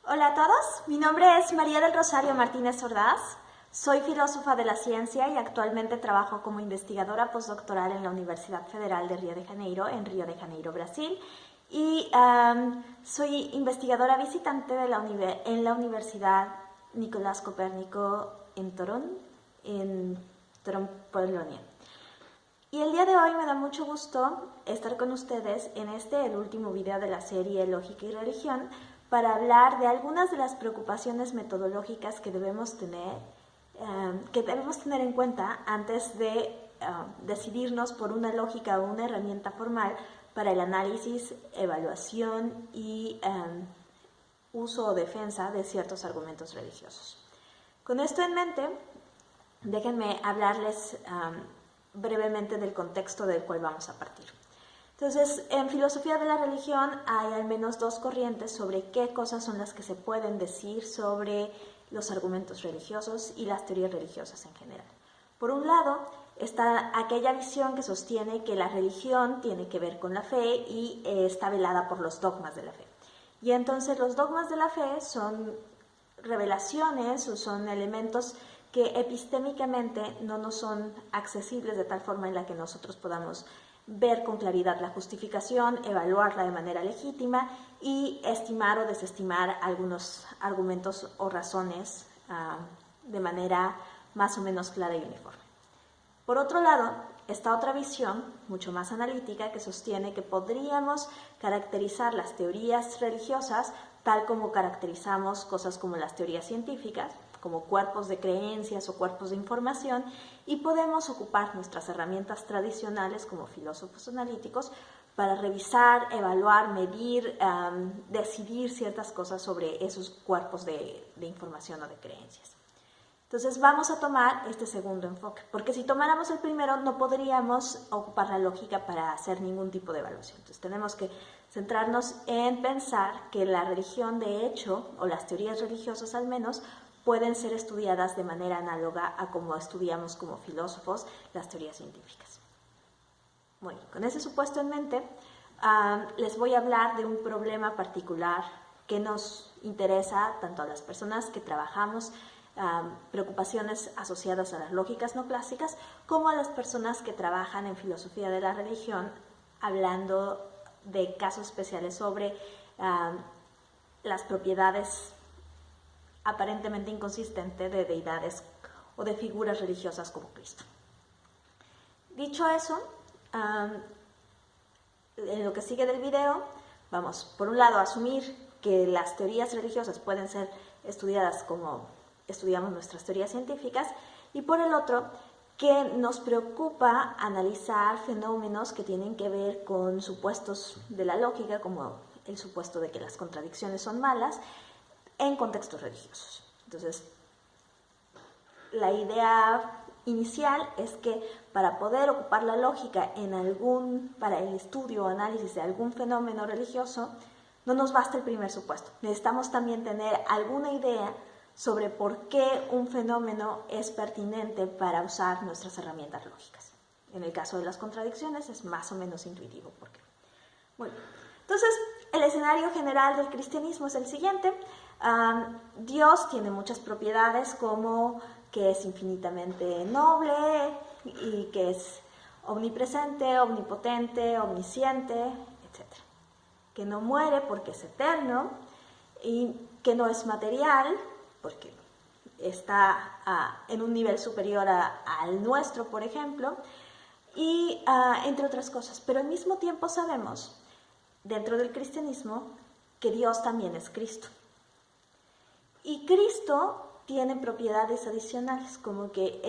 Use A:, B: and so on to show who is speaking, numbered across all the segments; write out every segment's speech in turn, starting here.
A: Hola a todos, mi nombre es María del Rosario Martínez Ordaz, soy filósofa de la ciencia y actualmente trabajo como investigadora postdoctoral en la Universidad Federal de Río de Janeiro, en Río de Janeiro, Brasil, y soy investigadora visitante en la Universidad Nicolás Copérnico en Torón, Polonia. Y el día de hoy me da mucho gusto estar con ustedes en el último video de la serie Lógica y Religión, para hablar de algunas de las preocupaciones metodológicas que debemos tener en cuenta antes de decidirnos por una lógica o una herramienta formal para el análisis, evaluación y uso o defensa de ciertos argumentos religiosos. Con esto en mente, déjenme hablarles brevemente del contexto del cual vamos a partir. Entonces, en filosofía de la religión hay al menos dos corrientes sobre qué cosas son las que se pueden decir sobre los argumentos religiosos y las teorías religiosas en general. Por un lado, está aquella visión que sostiene que la religión tiene que ver con la fe y está velada por los dogmas de la fe. Y entonces los dogmas de la fe son revelaciones o son elementos que epistémicamente no nos son accesibles de tal forma en la que nosotros podamos ver con claridad la justificación, evaluarla de manera legítima y estimar o desestimar algunos argumentos o razones de manera más o menos clara y uniforme. Por otro lado, está otra visión, mucho más analítica, que sostiene que podríamos caracterizar las teorías religiosas tal como caracterizamos cosas como las teorías científicas, como cuerpos de creencias o cuerpos de información, y podemos ocupar nuestras herramientas tradicionales como filósofos analíticos para revisar, evaluar, medir, decidir ciertas cosas sobre esos cuerpos de información o de creencias. Entonces vamos a tomar este segundo enfoque, porque si tomáramos el primero no podríamos ocupar la lógica para hacer ningún tipo de evaluación. Entonces tenemos que centrarnos en pensar que la religión de hecho, o las teorías religiosas al menos, pueden ser estudiadas de manera análoga a como estudiamos como filósofos las teorías científicas. Bueno, con ese supuesto en mente, les voy a hablar de un problema particular que nos interesa tanto a las personas que trabajamos preocupaciones asociadas a las lógicas no clásicas, como a las personas que trabajan en filosofía de la religión, hablando de casos especiales sobre las propiedades aparentemente inconsistentes de deidades o de figuras religiosas como Cristo. Dicho eso, en lo que sigue del video, vamos, por un lado, a asumir que las teorías religiosas pueden ser estudiadas como estudiamos nuestras teorías científicas, y por el otro, que nos preocupa analizar fenómenos que tienen que ver con supuestos de la lógica, como el supuesto de que las contradicciones son malas, en contextos religiosos. Entonces, la idea inicial es que para poder ocupar la lógica para el estudio o análisis de algún fenómeno religioso, no nos basta el primer supuesto. Necesitamos también tener alguna idea sobre por qué un fenómeno es pertinente para usar nuestras herramientas lógicas. En el caso de las contradicciones es más o menos intuitivo por qué. Bueno, entonces el escenario general del cristianismo es el siguiente. Dios tiene muchas propiedades, como que es infinitamente noble y que es omnipresente, omnipotente, omnisciente, etc. Que no muere porque es eterno y que no es material porque está en un nivel superior al nuestro, por ejemplo, y entre otras cosas. Pero al mismo tiempo sabemos, dentro del cristianismo, que Dios también es Cristo. Y Cristo tiene propiedades adicionales, como que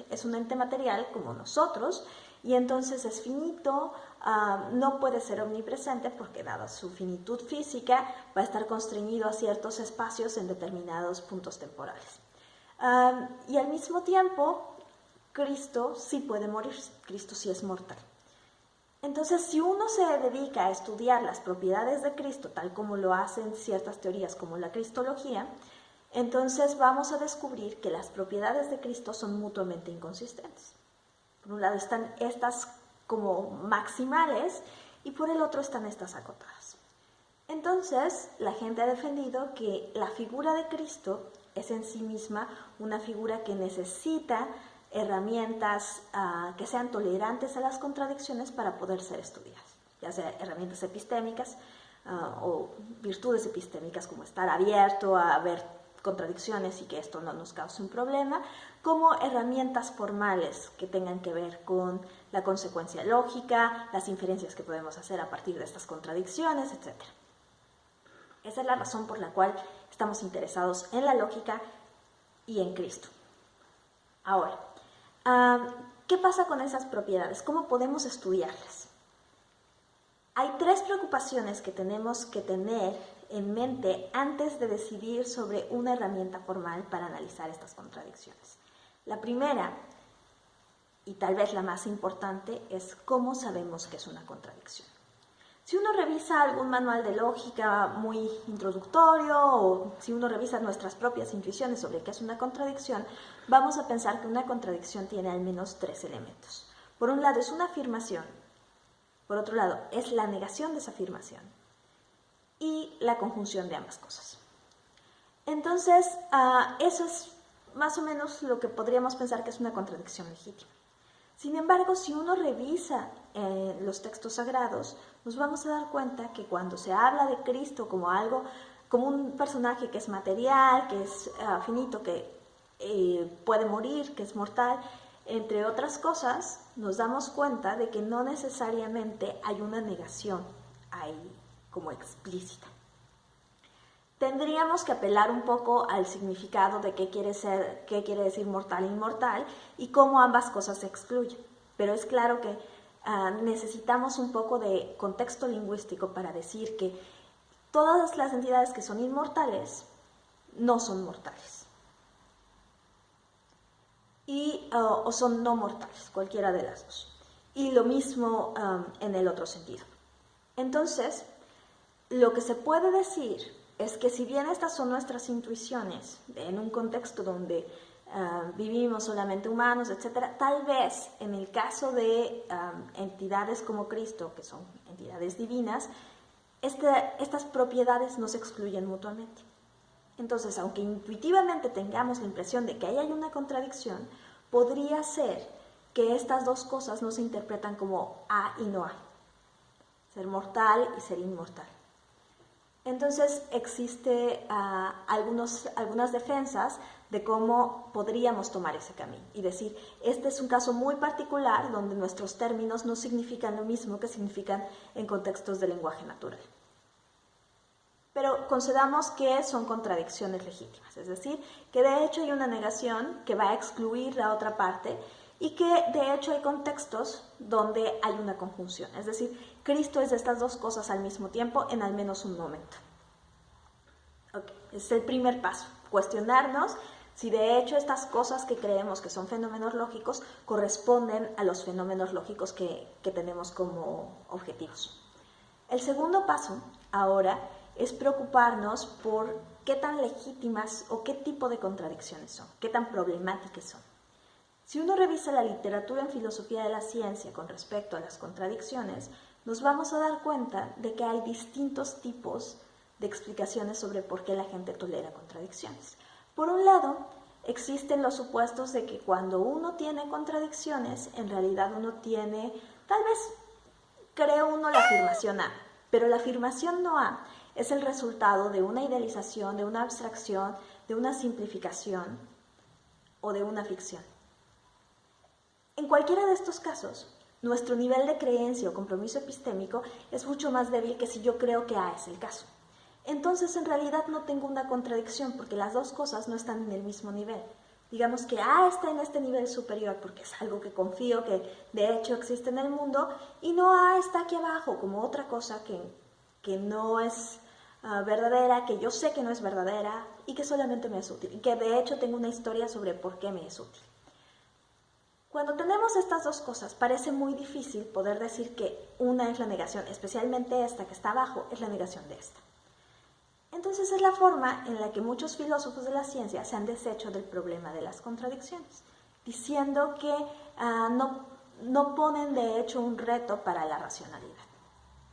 A: es un ente material como nosotros, y entonces es finito, no puede ser omnipresente porque dada su finitud física va a estar constreñido a ciertos espacios en determinados puntos temporales. Y al mismo tiempo, Cristo sí puede morir, Cristo sí es mortal. Entonces, si uno se dedica a estudiar las propiedades de Cristo, tal como lo hacen ciertas teorías como la cristología, entonces vamos a descubrir que las propiedades de Cristo son mutuamente inconsistentes. Por un lado están estas como maximales y por el otro están estas acotadas. Entonces, la gente ha defendido que la figura de Cristo es en sí misma una figura que necesita herramientas que sean tolerantes a las contradicciones para poder ser estudiadas, ya sea herramientas epistémicas o virtudes epistémicas como estar abierto a ver contradicciones y que esto no nos cause un problema, como herramientas formales que tengan que ver con la consecuencia lógica, las inferencias que podemos hacer a partir de estas contradicciones, etc. Esa es la razón por la cual estamos interesados en la lógica y en Cristo. Ahora, ¿qué pasa con esas propiedades? ¿Cómo podemos estudiarlas? Hay tres preocupaciones que tenemos que tener en mente antes de decidir sobre una herramienta formal para analizar estas contradicciones. La primera, y tal vez la más importante, es cómo sabemos que es una contradicción. Si uno revisa algún manual de lógica muy introductorio o si uno revisa nuestras propias intuiciones sobre qué es una contradicción, vamos a pensar que una contradicción tiene al menos tres elementos. Por un lado es una afirmación, por otro lado es la negación de esa afirmación y la conjunción de ambas cosas. Entonces, eso es más o menos lo que podríamos pensar que es una contradicción legítima. Sin embargo, si uno revisa los textos sagrados, nos vamos a dar cuenta que cuando se habla de Cristo como un personaje que es material, que es finito, que puede morir, que es mortal, entre otras cosas, nos damos cuenta de que no necesariamente hay una negación ahí como explícita. Tendríamos que apelar un poco al significado de qué quiere decir mortal e inmortal y cómo ambas cosas se excluyen. Pero es claro que necesitamos un poco de contexto lingüístico para decir que todas las entidades que son inmortales no son mortales. O son no mortales, cualquiera de las dos. Y lo mismo en el otro sentido. Entonces, lo que se puede decir es que si bien estas son nuestras intuiciones en un contexto donde vivimos solamente humanos, etc., tal vez en el caso de entidades como Cristo, que son entidades divinas, estas propiedades no se excluyen mutuamente. Entonces, aunque intuitivamente tengamos la impresión de que ahí hay una contradicción, podría ser que estas dos cosas no se interpretan como A y no A, ser mortal y ser inmortal. Entonces existe algunas defensas de cómo podríamos tomar ese camino y decir, este es un caso muy particular donde nuestros términos no significan lo mismo que significan en contextos de lenguaje natural. Pero concedamos que son contradicciones legítimas, es decir, que de hecho hay una negación que va a excluir la otra parte y que de hecho hay contextos donde hay una conjunción, es decir, Cristo es de estas dos cosas al mismo tiempo en al menos un momento. Okay. Es el primer paso, cuestionarnos si de hecho estas cosas que creemos que son fenómenos lógicos corresponden a los fenómenos lógicos que tenemos como objetivos. El segundo paso ahora es preocuparnos por qué tan legítimas o qué tipo de contradicciones son, qué tan problemáticas son. Si uno revisa la literatura en filosofía de la ciencia con respecto a las contradicciones, nos vamos a dar cuenta de que hay distintos tipos de explicaciones sobre por qué la gente tolera contradicciones. Por un lado, existen los supuestos de que cuando uno tiene contradicciones, en realidad uno tiene, tal vez cree uno la afirmación A, pero la afirmación no A es el resultado de una idealización, de una abstracción, de una simplificación o de una ficción. En cualquiera de estos casos, nuestro nivel de creencia o compromiso epistémico es mucho más débil que si yo creo que A es el caso. Entonces, en realidad no tengo una contradicción porque las dos cosas no están en el mismo nivel. Digamos que A está en este nivel superior porque es algo que confío que de hecho existe en el mundo y no A está aquí abajo como otra cosa que no es verdadera, que yo sé que no es verdadera y que solamente me es útil y que de hecho tengo una historia sobre por qué me es útil. Cuando tenemos estas dos cosas, parece muy difícil poder decir que una es la negación, especialmente esta que está abajo, es la negación de esta. Entonces es la forma en la que muchos filósofos de la ciencia se han deshecho del problema de las contradicciones, diciendo que no ponen de hecho un reto para la racionalidad,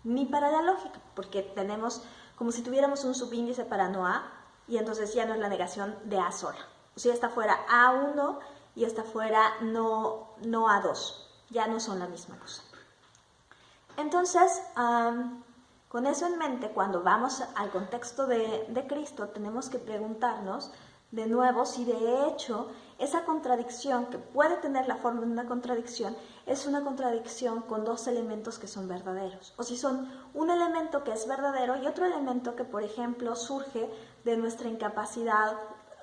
A: ni para la lógica, porque tenemos como si tuviéramos un subíndice para no A, y entonces ya no es la negación de A sola. O sea, esta fuera A1 y esta fuera no A2, ya no son la misma cosa. Entonces, con eso en mente, cuando vamos al contexto de Cristo, tenemos que preguntarnos de nuevo si de hecho esa contradicción, que puede tener la forma de una contradicción, es una contradicción con dos elementos que son verdaderos. O si son un elemento que es verdadero y otro elemento que, por ejemplo, surge de nuestra incapacidad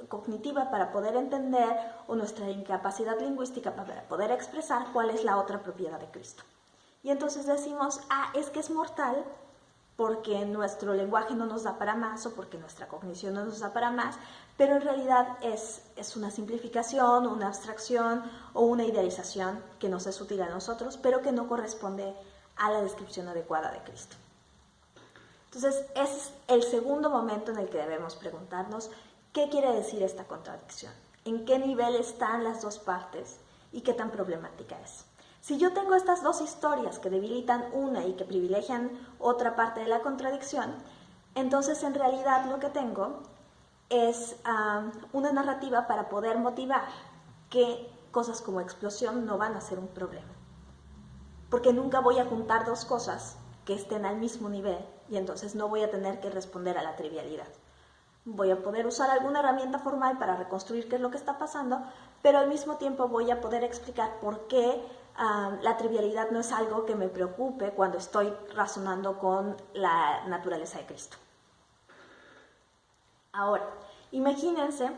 A: cognitiva para poder entender o nuestra incapacidad lingüística para poder expresar cuál es la otra propiedad de Cristo. Y entonces decimos, es que es mortal porque nuestro lenguaje no nos da para más o porque nuestra cognición no nos da para más, pero en realidad es una simplificación, una abstracción o una idealización que nos es útil a nosotros, pero que no corresponde a la descripción adecuada de Cristo. Entonces, ese es el segundo momento en el que debemos preguntarnos qué quiere decir esta contradicción, en qué nivel están las dos partes y qué tan problemática es. Si yo tengo estas dos historias que debilitan una y que privilegian otra parte de la contradicción, entonces en realidad lo que tengo es una narrativa para poder motivar que cosas como explosión no van a ser un problema. Porque nunca voy a juntar dos cosas que estén al mismo nivel y entonces no voy a tener que responder a la trivialidad. Voy a poder usar alguna herramienta formal para reconstruir qué es lo que está pasando, pero al mismo tiempo voy a poder explicar por qué la trivialidad no es algo que me preocupe cuando estoy razonando con la naturaleza de Cristo. Ahora, imagínense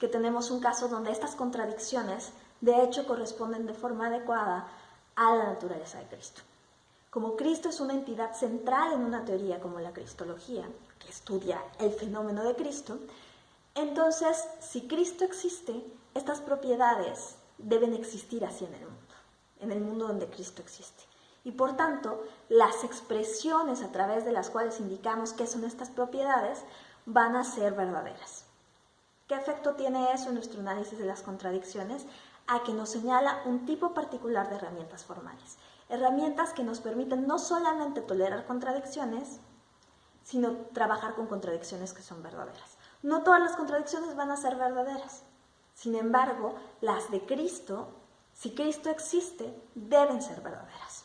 A: que tenemos un caso donde estas contradicciones de hecho corresponden de forma adecuada a la naturaleza de Cristo. Como Cristo es una entidad central en una teoría como la cristología, que estudia el fenómeno de Cristo, entonces, si Cristo existe, estas propiedades deben existir así en el mundo donde Cristo existe. Y por tanto, las expresiones a través de las cuales indicamos qué son estas propiedades van a ser verdaderas. ¿Qué efecto tiene eso en nuestro análisis de las contradicciones? A que nos señala un tipo particular de herramientas formales. Herramientas que nos permiten no solamente tolerar contradicciones, sino trabajar con contradicciones que son verdaderas. No todas las contradicciones van a ser verdaderas. Sin embargo, las de Cristo, si Cristo existe, deben ser verdaderas.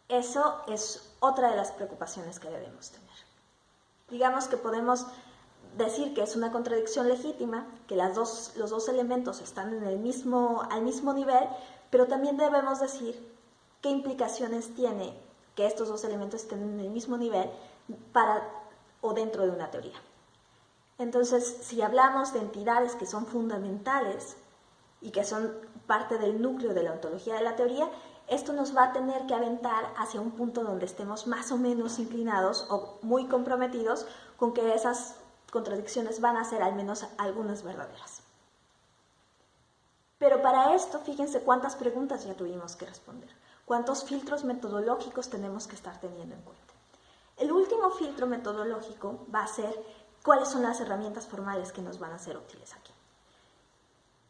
A: Eso es otra de las preocupaciones que debemos tener. Digamos que podemos decir que es una contradicción legítima, que los dos elementos están al mismo nivel, pero también debemos decir qué implicaciones tiene que estos dos elementos estén en el mismo nivel o dentro de una teoría. Entonces, si hablamos de entidades que son fundamentales y que son parte del núcleo de la ontología de la teoría, esto nos va a tener que aventar hacia un punto donde estemos más o menos inclinados o muy comprometidos con que esas contradicciones van a ser al menos algunas verdaderas. Pero para esto, fíjense cuántas preguntas ya tuvimos que responder, cuántos filtros metodológicos tenemos que estar teniendo en cuenta. El último filtro metodológico va a ser cuáles son las herramientas formales que nos van a ser útiles aquí.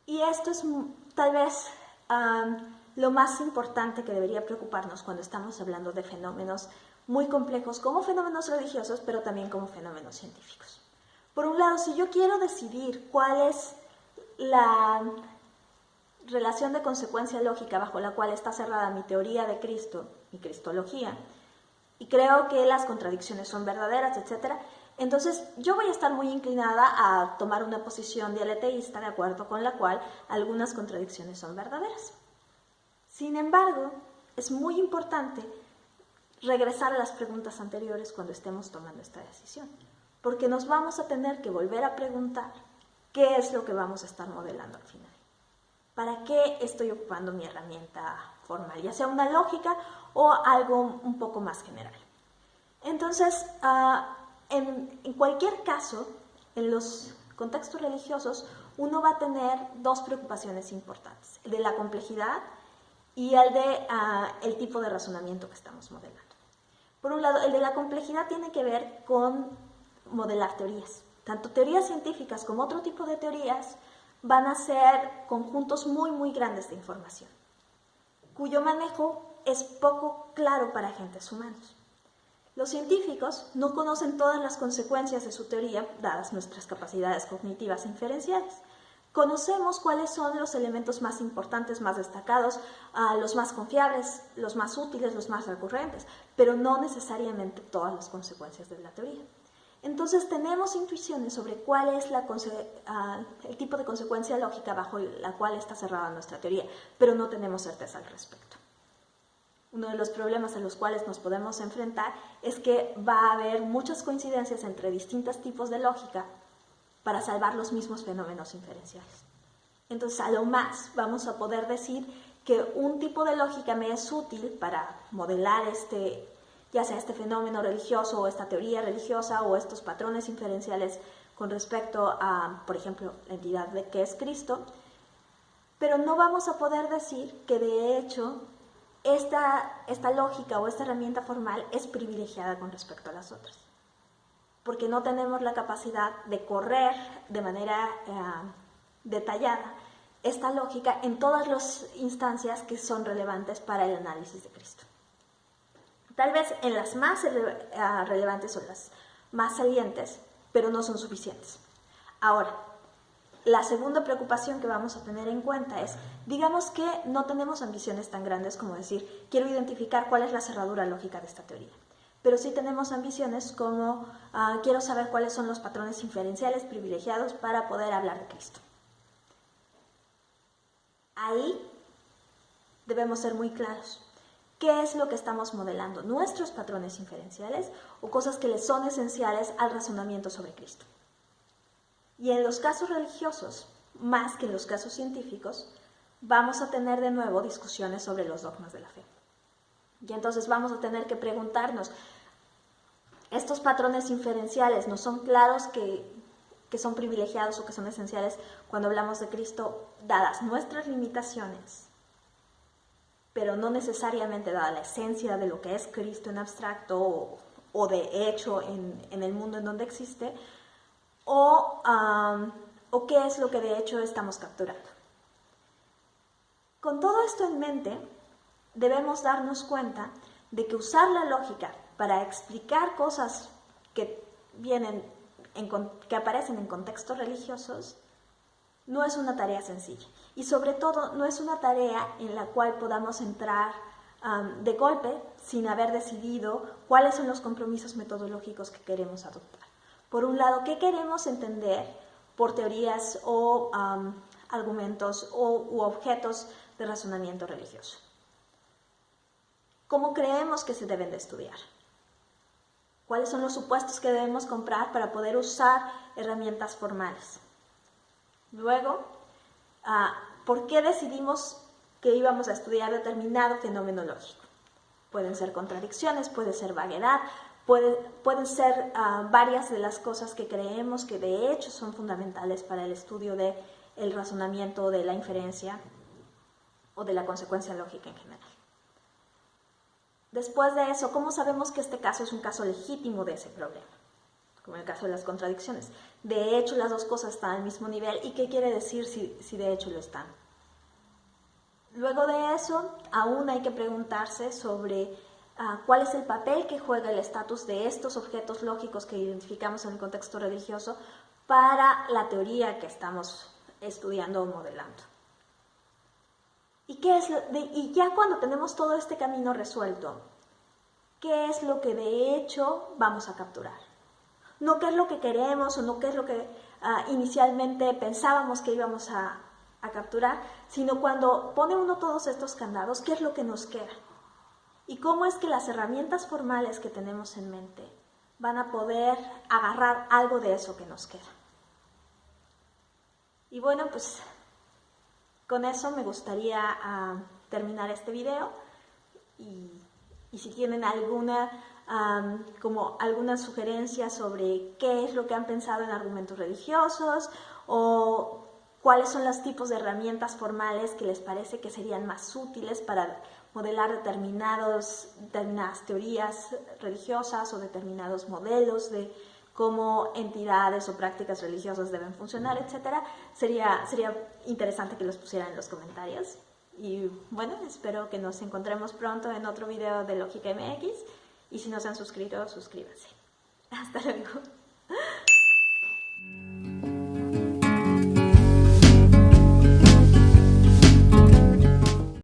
A: Y esto es tal vez lo más importante que debería preocuparnos cuando estamos hablando de fenómenos muy complejos como fenómenos religiosos, pero también como fenómenos científicos. Por un lado, si yo quiero decidir cuál es la relación de consecuencia lógica bajo la cual está cerrada mi teoría de Cristo, mi cristología, y creo que las contradicciones son verdaderas, etc., entonces yo voy a estar muy inclinada a tomar una posición dialeteísta de acuerdo con la cual algunas contradicciones son verdaderas. Sin embargo, es muy importante regresar a las preguntas anteriores cuando estemos tomando esta decisión, porque nos vamos a tener que volver a preguntar qué es lo que vamos a estar modelando al final. ¿Para qué estoy ocupando mi herramienta formal? Ya sea una lógica o algo un poco más general. Entonces, en cualquier caso, en los contextos religiosos, uno va a tener dos preocupaciones importantes, el de la complejidad y el de el tipo de razonamiento que estamos modelando. Por un lado, el de la complejidad tiene que ver con modelar teorías. Tanto teorías científicas como otro tipo de teorías van a ser conjuntos muy, muy grandes de información, cuyo manejo es poco claro para agentes humanos. Los científicos no conocen todas las consecuencias de su teoría, dadas nuestras capacidades cognitivas e inferenciales. Conocemos cuáles son los elementos más importantes, más destacados, los más confiables, los más útiles, los más recurrentes, pero no necesariamente todas las consecuencias de la teoría. Entonces tenemos intuiciones sobre cuál es el tipo de consecuencia lógica bajo la cual está cerrada nuestra teoría, pero no tenemos certeza al respecto. Uno de los problemas a los cuales nos podemos enfrentar es que va a haber muchas coincidencias entre distintos tipos de lógica para salvar los mismos fenómenos inferenciales. Entonces, a lo más vamos a poder decir que un tipo de lógica me es útil para modelar ya sea este fenómeno religioso o esta teoría religiosa o estos patrones inferenciales con respecto a, por ejemplo, la entidad de que es Cristo, pero no vamos a poder decir que de hecho esta lógica o esta herramienta formal es privilegiada con respecto a las otras, porque no tenemos la capacidad de correr de manera detallada esta lógica en todas las instancias que son relevantes para el análisis de Cristo. Tal vez en las más relevantes o las más salientes, pero no son suficientes. Ahora, la segunda preocupación que vamos a tener en cuenta es, digamos que no tenemos ambiciones tan grandes como decir, quiero identificar cuál es la cerradura lógica de esta teoría, pero sí tenemos ambiciones como, quiero saber cuáles son los patrones inferenciales privilegiados para poder hablar de Cristo. Ahí debemos ser muy claros. ¿Qué es lo que estamos modelando? ¿Nuestros patrones inferenciales o cosas que les son esenciales al razonamiento sobre Cristo? Y en los casos religiosos, más que en los casos científicos, vamos a tener de nuevo discusiones sobre los dogmas de la fe. Y entonces vamos a tener que preguntarnos, ¿estos patrones inferenciales no son claros que son privilegiados o que son esenciales cuando hablamos de Cristo, dadas nuestras limitaciones, pero no necesariamente dada la esencia de lo que es Cristo en abstracto o de hecho en el mundo en donde existe? ¿O qué es lo que de hecho estamos capturando? Con todo esto en mente, debemos darnos cuenta de que usar la lógica para explicar cosas que aparecen en contextos religiosos no es una tarea sencilla. Y sobre todo, no es una tarea en la cual podamos entrar de golpe sin haber decidido cuáles son los compromisos metodológicos que queremos adoptar. Por un lado, ¿qué queremos entender por teorías o argumentos u objetos de razonamiento religioso? ¿Cómo creemos que se deben de estudiar? ¿Cuáles son los supuestos que debemos comprar para poder usar herramientas formales? Luego, ¿por qué decidimos que íbamos a estudiar determinado fenómeno lógico? Pueden ser contradicciones, puede ser vaguedad, pueden ser varias de las cosas que creemos que de hecho son fundamentales para el estudio del razonamiento, de la inferencia o de la consecuencia lógica en general. Después de eso, ¿cómo sabemos que este caso es un caso legítimo de ese problema? Como en el caso de las contradicciones. De hecho, las dos cosas están al mismo nivel. ¿Y qué quiere decir si de hecho lo están? Luego de eso, aún hay que preguntarse sobre cuál es el papel que juega el estatus de estos objetos lógicos que identificamos en el contexto religioso para la teoría que estamos estudiando o modelando. Y ya cuando tenemos todo este camino resuelto, ¿qué es lo que de hecho vamos a capturar? No qué es lo que queremos o no qué es lo que inicialmente pensábamos que íbamos a capturar, sino cuando pone uno todos estos candados, ¿qué es lo que nos queda? Y cómo es que las herramientas formales que tenemos en mente van a poder agarrar algo de eso que nos queda. Y bueno, pues con eso me gustaría terminar este video y si tienen alguna sugerencia sobre qué es lo que han pensado en argumentos religiosos o cuáles son los tipos de herramientas formales que les parece que serían más útiles para modelar determinadas teorías religiosas o determinados modelos de cómo entidades o prácticas religiosas deben funcionar, etc. Sería interesante que los pusieran en los comentarios. Y bueno, espero que nos encontremos pronto en otro video de Lógica MX Y si no se han suscrito, suscríbanse. Hasta luego.